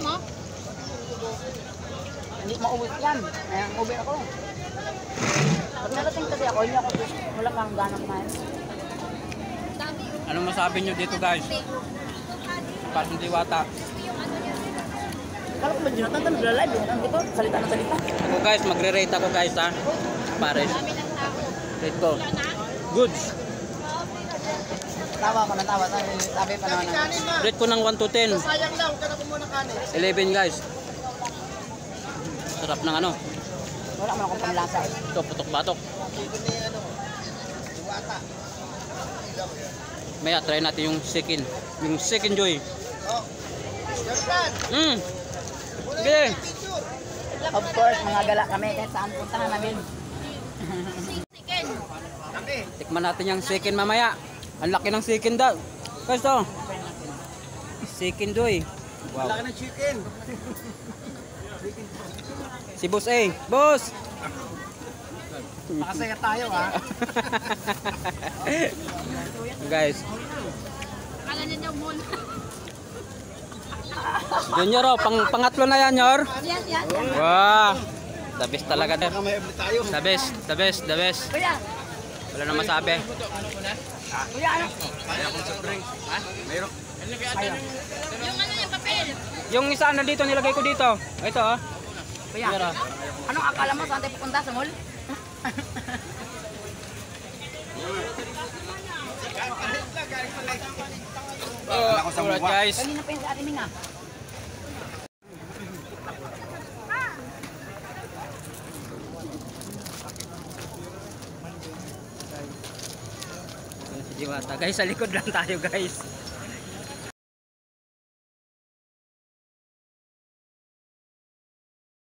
mo? Hindi maubos yan. Ubi ako. Pag narating kasi ako, hindi ako wala kang gana kumain. Anong masabi nyo dito guys? Pasong Diwata. Kala ko ba Jonathan, nagla-live eh. Hindi ko, salita na salita. Ako guys, magre-rate ako guys ha. Pares. Rate ko. Goods. Tawa ko na tawa. Sabi pa naman. Rate ko ng 1 to 10. Sayang lang, kaya ko muna kanin. 11 guys. Sarap ng ano. Wala mo akong pamlasa eh. Ito, putok-batok. Maya, try natin yung second. Yung second joy. Oh. Jonathan! Sige. Of course, mga gala kami kahit saan puntahan namin. Tikman natin yung second mamaya. Ang laki ng second daw. Guys to. Second joy. Wow. Laki ng chicken. Si Boss A. Boss! Makasaya tayo ha. Guys. Akala niya niya mall. Junior oh, pangatlo na yan, Yor. Yes, yes. Wow. The best talaga der. May abli tayo. The best, the best, the best. Kuya, Wala na masabi. kuya ano? Ha? Mayroon. Yung ano yung papel? Yung isa na dito nilagay ko dito. Ito oh. Kuya, Mira. anong akala mo saan tayo pupunta sa mall? Alright guys. Kanina pa yung sa ating minga. Si Diwata. Guys, sa likod lang tayo guys.